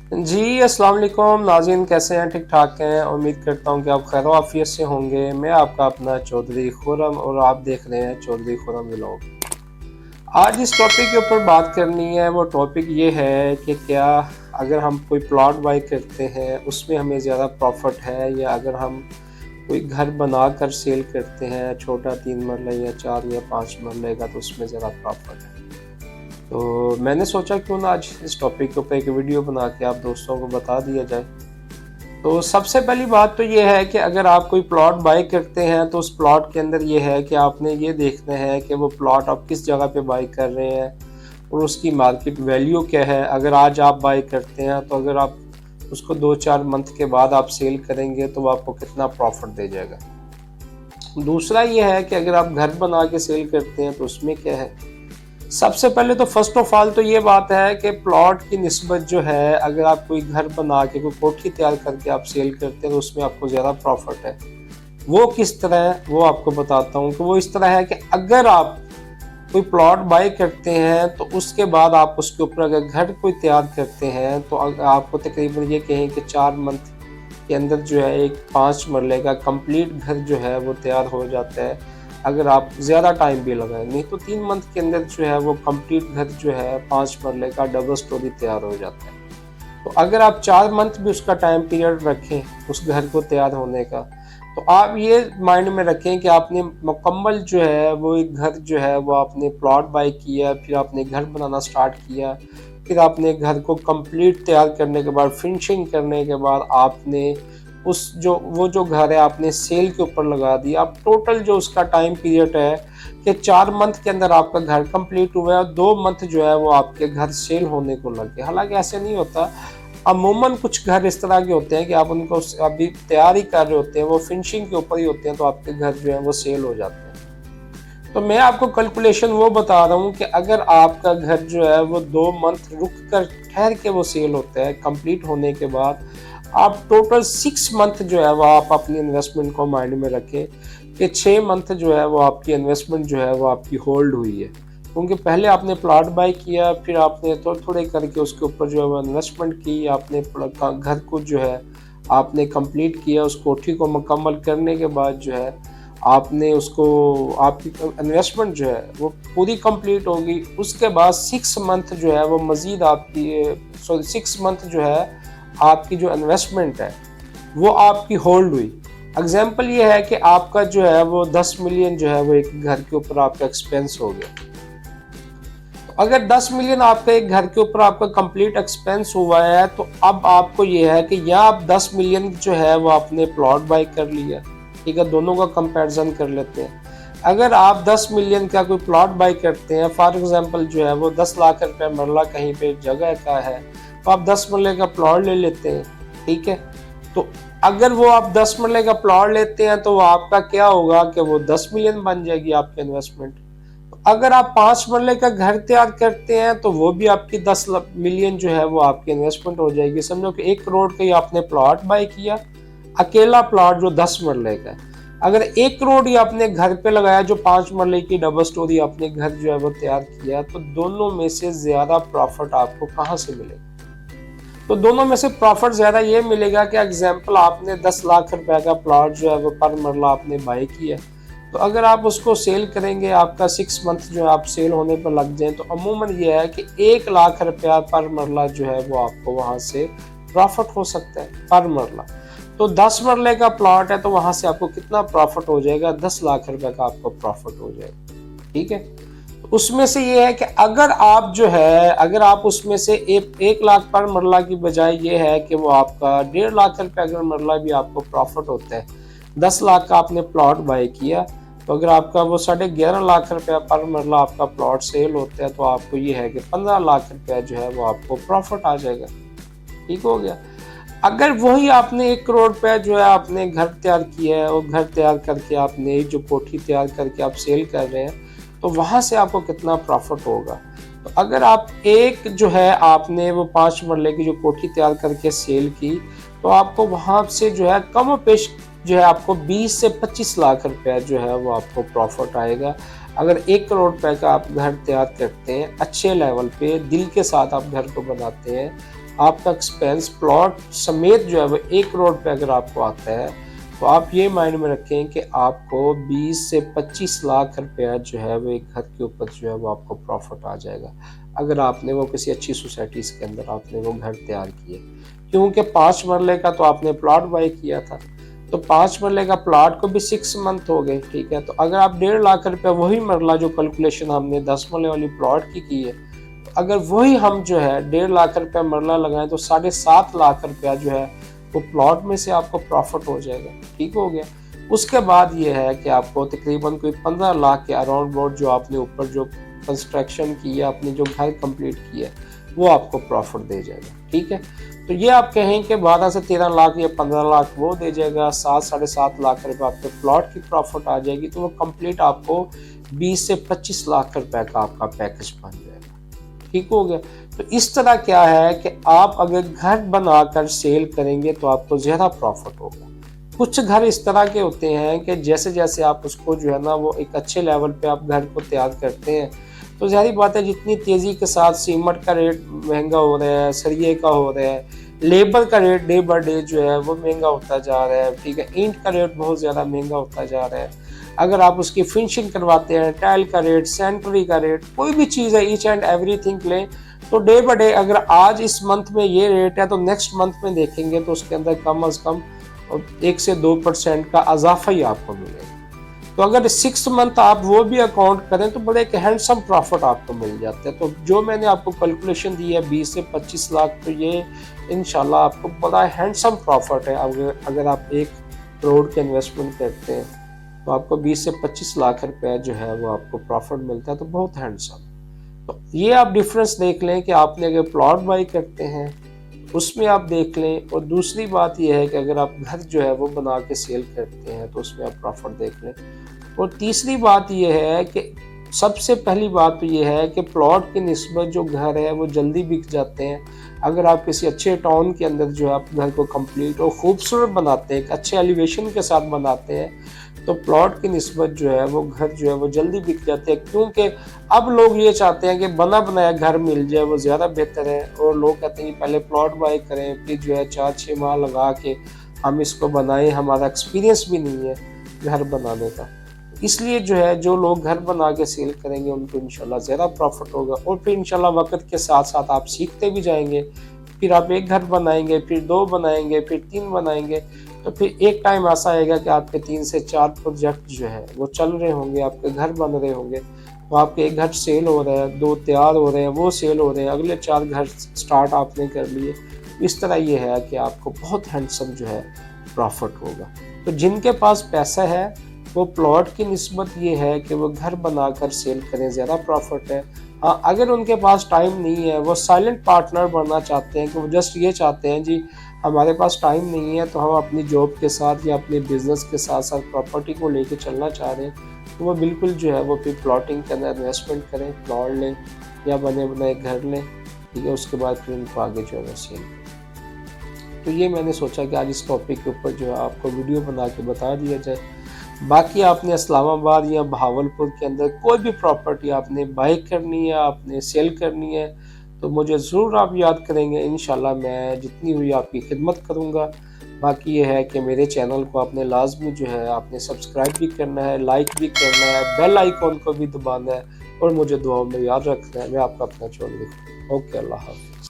जी, अस्सलाम वालेकुम नाज़रीन, कैसे हैं? ठीक-ठाक हैं? उम्मीद करता हूँ कि आप खैर आफ़ियत से होंगे। मैं आपका अपना चौधरी खुर्रम और आप देख रहे हैं चौधरी खुर्रम व्लॉग। आज जिस टॉपिक के ऊपर बात करनी है वो टॉपिक ये है कि क्या अगर हम कोई प्लॉट बाय करते हैं उसमें हमें ज़्यादा प्रॉफ़िट है, या अगर हम कोई घर बनाकर सेल करते हैं छोटा 3 मरला या 4 या 5 मरले का, तो उसमें ज़्यादा प्रॉफ़िट है। तो मैंने सोचा क्यों ना आज इस टॉपिक के ऊपर एक वीडियो बना के आप दोस्तों को बता दिया जाए। तो सबसे पहली बात तो ये है कि अगर आप कोई प्लॉट बाय करते हैं तो उस प्लॉट के अंदर ये है कि आपने ये देखना है कि वो प्लॉट आप किस जगह पे बाय कर रहे हैं और उसकी मार्केट वैल्यू क्या है। अगर आज आप बाय करते हैं तो अगर आप उसको 2-4 मंथ के बाद आप सेल करेंगे तो वो आपको कितना प्रॉफिट दे जाएगा। दूसरा ये है कि अगर आप घर बना के सेल करते हैं तो उसमें क्या है। सबसे पहले तो फर्स्ट ऑफ ऑल तो ये बात है कि प्लॉट की निस्बत जो है, अगर आप कोई घर बना के कोई कोठी तैयार करके आप सेल करते हैं तो उसमें आपको ज़्यादा प्रॉफिट है। वो किस तरह है वो आपको बताता हूँ कि वो इस तरह है कि अगर आप कोई प्लॉट बाय करते हैं तो उसके बाद आप उसके ऊपर अगर घर कोई तैयार करते हैं तो आपको तकरीबन ये कहें कि 4 मंथ के अंदर जो है एक 5 मरले का कंप्लीट घर जो है वो तैयार हो जाता है। अगर आप ज़्यादा टाइम भी लगाएं, नहीं तो 3 मंथ के अंदर जो है वो कंप्लीट घर जो है 5 मरले का डबल स्टोरी तैयार हो जाता है। तो अगर आप 4 मंथ भी उसका टाइम पीरियड रखें उस घर को तैयार होने का, तो आप ये माइंड में रखें कि आपने मुकम्मल जो है वो एक घर जो है वो आपने प्लॉट बाय किया, फिर आपने घर बनाना स्टार्ट किया, फिर आपने घर को कंप्लीट तैयार करने के बाद फिनिशिंग करने के बाद आपने उस जो घर है आपने सेल के ऊपर लगा दिया। अब टोटल जो उसका टाइम पीरियड है कि 4 मंथ के अंदर आपका घर कंप्लीट हुआ है और 2 मंथ जो है वो आपके घर सेल होने को लग गए। हालांकि ऐसे नहीं होता, अमूमन कुछ घर इस तरह के होते हैं कि आप उनको अभी तैयार ही कर रहे होते हैं, वो फिनिशिंग के ऊपर ही होते हैं, तो आपके घर जो है वो सेल हो जाते हैं। तो मैं आपको कैलकुलेशन वो बता रहा हूँ कि अगर आपका घर जो है वो 2 मंथ रुक कर ठहर के वो सेल होता है कंप्लीट होने के बाद, आप टोटल 6 मंथ जो है वो आप अपनी इन्वेस्टमेंट को माइंड में रखें कि 6 मंथ जो है वो आपकी इन्वेस्टमेंट जो है वो आपकी होल्ड हुई है। क्योंकि पहले आपने प्लॉट बाय किया, फिर आपने थोड़े थोड़े करके उसके ऊपर जो है वो इन्वेस्टमेंट की, आपने घर को जो है आपने कंप्लीट किया, उस कोठी को मुकम्मल करने के बाद जो है आपने उसको, आपकी इन्वेस्टमेंट जो है वो पूरी कंप्लीट होगी। उसके बाद 6 मंथ जो है वो मज़ीद आपकी 6 मंथ जो है आपकी जो इन्वेस्टमेंट है वो आपकी होल्ड हुई। एग्जाम्पल ये है कि आपका जो है वो 10 मिलियन जो है वो एक घर के ऊपर आपका एक्सपेंस हो गया। अगर 10 मिलियन आपका एक घर के ऊपर आपका कंप्लीट एक्सपेंस हुआ है, तो अब आपको ये है कि या आप 10 मिलियन जो है वो आपने प्लॉट बाय कर लिया, ठीक है, दोनों का कंपैरिजन कर लेते हैं। अगर आप 10 मिलियन का कोई प्लॉट बाय करते हैं, फॉर एग्जांपल जो है वो 10 लाख रुपए मरला कहीं पे जगह का है, तो आप 10 मरले का प्लॉट ले लेते हैं, ठीक है। तो अगर वो आप 10 मरले का प्लॉट लेते हैं तो आपका क्या होगा कि वो 10 मिलियन बन जाएगी आपकी इन्वेस्टमेंट। अगर आप 5 मरले का घर तैयार करते हैं तो वो भी आपकी 10 मिलियन जो है वो आपकी इन्वेस्टमेंट हो जाएगी। समझो कि 1 करोड़ का ही आपने प्लॉट बाय किया, अकेला प्लॉट जो 10 मरले का है। अगर 1 करोड़ ही आपने घर पे लगाया, जो 5 मरले की डबल स्टोरी आपने घर जो है वो तैयार किया, तो दोनों में से ज्यादा प्रॉफिट आपको कहाँ से मिलेगा? तो दोनों में से प्रॉफिट ज्यादा ये मिलेगा कि एग्जाम्पल आपने 10 लाख रुपए का प्लॉट जो है वो पर मरला आपने बाय किया, तो अगर आप उसको सेल करेंगे, आपका 6 मंथ जो है आप सेल होने पर लग जाए, तो अमूमन ये है कि 1 लाख रुपया पर मरला जो है वो आपको वहां से प्रॉफिट हो सकता है पर मरला। तो 10 मरले का प्लॉट है तो वहां से आपको कितना प्रॉफिट हो जाएगा? 10 लाख रुपए का आपको प्रॉफिट हो जाएगा, ठीक है। उसमें से ये है कि अगर आप जो है, अगर आप उसमें से 1 लाख पर मरला की बजाय ये है कि वो आपका 1.5 लाख रुपए अगर मरला भी आपको प्रॉफिट होता है, 10 लाख का आपने प्लॉट बाय किया, तो अगर आपका वो 11.5 लाख रुपया पर मरला आपका प्लॉट सेल होता है, तो आपको ये है कि 15 लाख रुपया जो है वो आपको प्रॉफिट आ जाएगा, ठीक हो गया। अगर वही आपने 1 करोड़ रुपया जो है आपने घर तैयार किया है और घर तैयार करके आपने जो कोठी तैयार करके आप सेल कर रहे हैं, तो वहां से आपको कितना प्रॉफिट होगा? तो अगर आप एक जो है आपने वो 5 मरले की जो कोठी तैयार करके सेल की, तो आपको वहां से जो है कम पेश जो है आपको 20 से 25 लाख रुपया जो है वो आपको प्रॉफिट आएगा। अगर 1 करोड़ रुपए का आप घर तैयार करते हैं, अच्छे लेवल पे दिल के साथ आप घर को बनाते हैं, आपका एक्सपेंस प्लॉट समेत जो है वो 1 करोड़ रुपये अगर आपको आता है, तो आप ये माइंड में रखें कि आपको 20 से 25 लाख रुपया जो है वो एक घर के ऊपर जो है वो आपको प्रॉफिट आ जाएगा, अगर आपने वो किसी अच्छी सोसाइटीज़ के अंदर आपने वो घर तैयार किए। क्योंकि 5 मरले का तो आपने प्लॉट बाई किया था, तो 5 मरले का प्लॉट को भी 6 मंथ हो गए, ठीक है। तो अगर आप 1.5 लाख रुपया वही मरला जो कैलकुलेशन हमने 10 मरले वाली प्लॉट की है, तो अगर वही हम जो है 1.5 लाख रुपया मरला लगाएं तो 7.5 लाख रुपया जो है वो प्लॉट में से आपको प्रॉफिट हो जाएगा, ठीक हो गया। उसके बाद ये है कि आपको तकरीबन कोई 15 लाख के अराउंड अबाउट जो आपने ऊपर जो कंस्ट्रक्शन की है, अपनी जो घर कंप्लीट किया है, वो आपको प्रॉफिट दे जाएगा, ठीक है। तो ये आप कहें कि 12 से 13 लाख या 15 लाख वो दे जाएगा, 7-7.5 लाख रुपए आपके प्लॉट की प्रॉफिट आ जाएगी, तो वो कंप्लीट आपको 20 से 25 लाख रुपए का आपका पैकेज बन जाएगा, ठीक हो गया। तो इस तरह क्या है कि आप अगर घर बनाकर सेल करेंगे तो आपको ज़्यादा प्रॉफिट होगा। कुछ घर इस तरह के होते हैं कि जैसे जैसे आप उसको जो है ना वो एक अच्छे लेवल पे आप घर को तैयार करते हैं, तो ज़ाहिर बात है जितनी तेज़ी के साथ सीमेंट का रेट महंगा हो रहा है, सरिये का हो रहा है, लेबर का रेट डे बाय डे जो है वो महंगा होता जा रहा है, ठीक है। ईंट का रेट बहुत ज़्यादा महंगा होता जा रहा है। अगर आप उसकी फिनिशिंग करवाते हैं, टाइल का रेट, सैनिटरी का रेट, कोई भी चीज़ है, ईच एंड एवरीथिंग लें, तो डे बाय डे अगर आज इस मंथ में ये रेट है तो नेक्स्ट मंथ में देखेंगे तो उसके अंदर कम अज़ कम 1 से 2% का इजाफा ही आपको मिलेगा। तो अगर 6 मंथ आप वो भी अकाउंट करें तो बड़े एक हैंडसम प्रॉफिट आपको मिल जाता है। तो जो मैंने आपको कैलकुलेशन दी है 20 से 25 लाख, तो ये इंशाल्लाह आपको बड़ा हैंडसम प्रॉफिट है। अगर आप 1 करोड़ के इन्वेस्टमेंट करते हैं तो आपको 20 से 25 लाख रुपए जो है वो आपको प्रॉफिट मिलता है, तो बहुत हैंडसम। तो ये आप डिफरेंस देख लें कि आपने अगर प्लॉट बाई करते हैं उसमें आप देख लें, और दूसरी बात यह है कि अगर आप घर जो है वो बना के सेल करते हैं तो उसमें आप प्रॉफिट देख लें। और तीसरी बात यह है कि सबसे पहली बात तो यह है कि प्लॉट की निस्बत जो घर है वो जल्दी बिक जाते हैं। अगर आप किसी अच्छे टाउन के अंदर जो है आप घर को कंप्लीट और खूबसूरत बनाते हैं, एक अच्छे एलिवेशन के साथ बनाते हैं, तो प्लॉट की निस्बत जो है वो घर जो है वो जल्दी बिक जाते हैं। क्योंकि अब लोग ये चाहते हैं कि बना बनाया घर मिल जाए, वो ज़्यादा बेहतर है। और लोग कहते हैं पहले प्लॉट बाई करें, फिर जो है 4-6 माह लगा के हम इसको बनाएं, हमारा एक्सपीरियंस भी नहीं है घर बनाने का। इसलिए जो है जो लोग घर बना के सेल करेंगे उनको इंशाल्लाह ज़्यादा प्रॉफिट होगा। और फिर इंशाल्लाह वक्त के साथ साथ आप सीखते भी जाएंगे, फिर आप 1 घर बनाएंगे, फिर 2 बनाएंगे, फिर 3 बनाएंगे, तो फिर एक टाइम ऐसा आएगा कि आपके 3 से 4 प्रोजेक्ट जो है वो चल रहे होंगे, आपके घर बन रहे होंगे। तो आपके 1 घर सेल हो रहा है, 2 तैयार हो रहे हैं, वो सेल हो रहे हैं, अगले 4 घर स्टार्ट आपने कर लिए। इस तरह ये है कि आपको बहुत हैंडसम जो है प्रॉफिट होगा। तो जिनके पास पैसा है वो प्लॉट की निस्बत ये है कि वो घर बनाकर सेल करें, ज़्यादा प्रॉफिट है। हाँ, अगर उनके पास टाइम नहीं है, वो साइलेंट पार्टनर बनना चाहते हैं कि वो जस्ट ये चाहते हैं जी हमारे पास टाइम नहीं है, तो हम अपनी जॉब के साथ या अपने बिजनेस के साथ साथ प्रॉपर्टी को लेके चलना चाह रहे हैं, तो वो बिल्कुल जो है वो फिर प्लॉटिंग के अंदर इन्वेस्टमेंट करें, प्लॉट लें या बने बनाए घर लें, ठीक है। उसके बाद फिर उनको आगे जो है सेल करें। तो ये मैंने सोचा कि आज इस टॉपिक के ऊपर जो है आपको वीडियो बना के बता दिया जाए। बाकी आपने इस्लामाबाद या बहावलपुर के अंदर कोई भी प्रॉपर्टी आपने बाई करनी है, आपने सेल करनी है, तो मुझे ज़रूर आप याद करेंगे। इंशाल्लाह मैं जितनी हुई आपकी खिदमत करूँगा। बाकी ये है कि मेरे चैनल को आपने लाजमी जो है आपने सब्सक्राइब भी करना है, लाइक भी करना है, बेल आइकॉन को भी दबाना है, और मुझे दुआओं में याद रखना है। मैं आपका अपना चौधरी। ओके, अल्लाह हाफ़िज़।